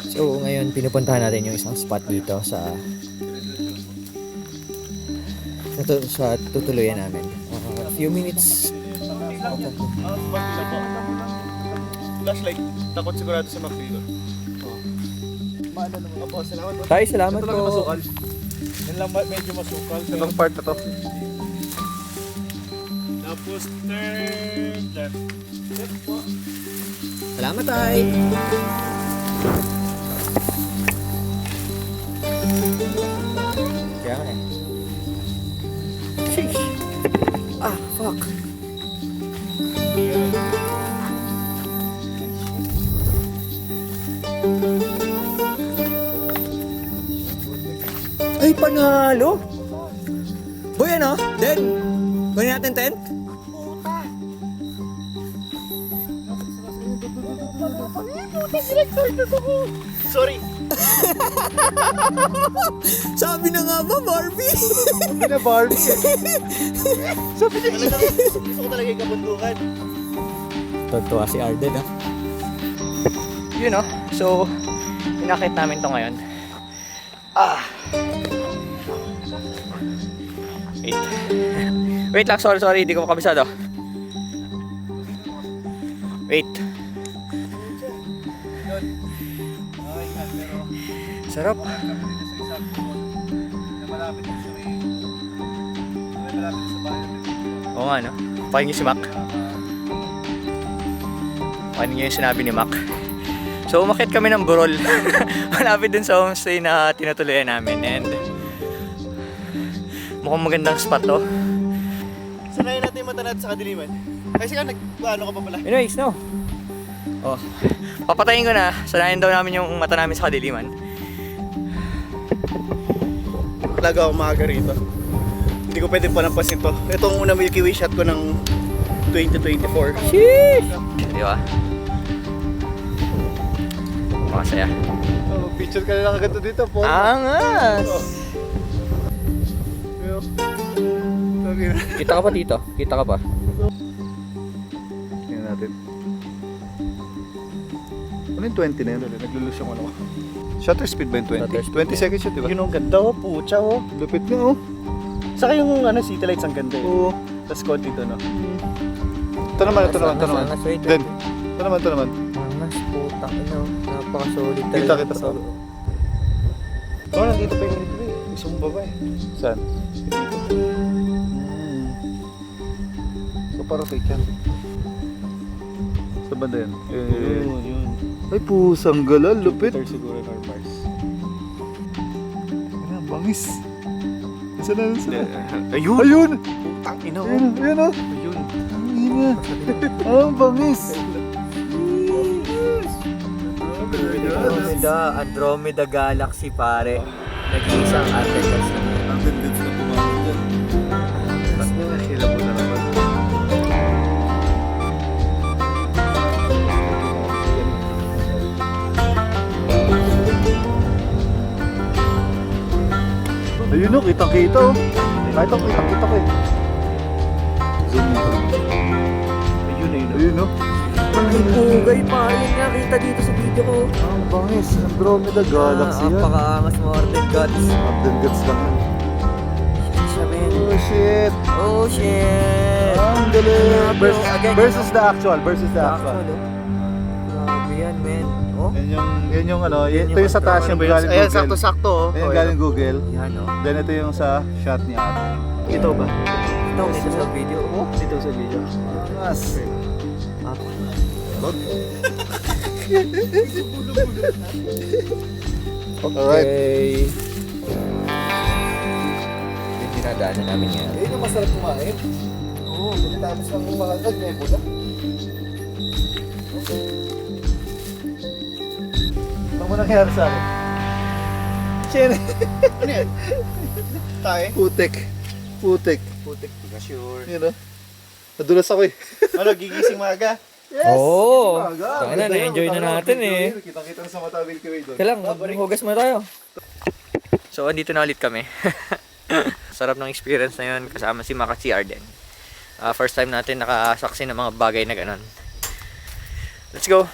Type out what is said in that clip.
So ngayon pinupuntahan natin yung isang spot dito sa tutuluyan namin. Few minutes. Flashlight. Takot sigurado sa McDo. Opo, salamat po. Tay, salamat Ito lang po. masukal. Yan lang medyo masukal. Itong part na to. Tapos turn left. Left po. Salamat, Tay. Kaya nga eh. Sheesh. Ah, fuck. Ay, panalo! Boy, ano? Den, kunin natin tent? Sorry. Sabi na nga ba, Barbie? Sabi na Barbie. Sabi na gusto ko talaga yung kabundukan. Totoo si Arden, ah. Yun, no? So, inakit namin to ngayon. Ah! Wait. Wait lang, sorry. Hindi ko makabisado. Wait. Sarap. Oo nga, no? Pakinggan niyo si Mac. Pakinggan niyo yung sinabi ni Mac. So, umakit kami ng Burol. Malapit dun sa homestay na tinutuluyan namin. And mukhang magandang spot to. Sanayin natin yung mata natin sa kadiliman. Kasi ano ka pa pala? Anyways, no? Oh, papatayin ko na. Sanayin daw namin yung mata namin sa kadiliman. Talaga ako maaga rito. Hindi ko pwede panampasin to. Ito ang unang Milky Way shot ko ng 2024. Sheesh! Di ba? Makasaya. Oh, picture ka na lang agad dito po. Angas! Kita ka pa dito? Kita ka pa? Tingnan natin. Ano yung 20 na yun? Naglulus yung ano ko. Shutter speed ba yung 20? Shutter speed. 20 seconds yun, di ba? Yun ang ganda oh, pucha oh. Lupit nga oh. Saka yung city lights ang ganda eh. Oo. Tapos konti dito no. Ito naman. Angas, wait. Den. Ito naman. Angas, putang ina. Napaka-solid Kita. Oh, nandito pa yung Milky Way. Gusto mong baba eh. Saan? So parang fake yan. Sa banda yan? Yun. Ay pusang galal, lupit. Third siguro in our bars. Ano, bangis. Saan na? Ayun! Ayun! Putang ina oh. Ayun oh. Ayun. Ang ina. Ah, bangis. Andromeda Galaxy, pare. Nag-iisang artifacts na yun. Ang ganda na bumangin dyan. Sila po na naman. Ayun o, kitang-kita o. Kahit ako kitang-kita ko eh. Zoom mo. Ayun o. Ay, pugay, pare. Yung nakita dito sa video ko. Ang bangis. Andromeda Galaxy yan. Napaka-angas mo, Arden Guts. Abden Guts lang yan. Sabi, Oh shit. oh shit. Ang galing. Again, Versus the actual. Versus the actual. Actual, oh. Grabe yan, men. Oh, Yan yung ano, Yan ito yung yung sa taas yung galing Ayan, Google. sakto-sakto oh. Ayan galing Google. yan, oh. Then ito yung sa shot ni ate. Ito ba? Ito, dito sa video. Oh, Dito sa video. Mas. okay. Yung dinadaanan namin yan. Ayun yung masarap kumain. Oo, pagkatapos ng mga nag-nebula. Ano mo nangyari sa akin? Siyempre. Ano yan? Tayo? Putik. Putik, di ka sure. Yun o. Nadulas ako eh. Ano, gigising maaga? Oo. Aga. Tangina, na-enjoy na natin eh. Kita-kita na sa mata Milky Way doon. Kailang, hugas muna tayo. So, andito na ulit kami. Sarap ng experience na yun kasama si Mac at si Arden. First time natin nakasaksi ng mga bagay na ganon. Let's go!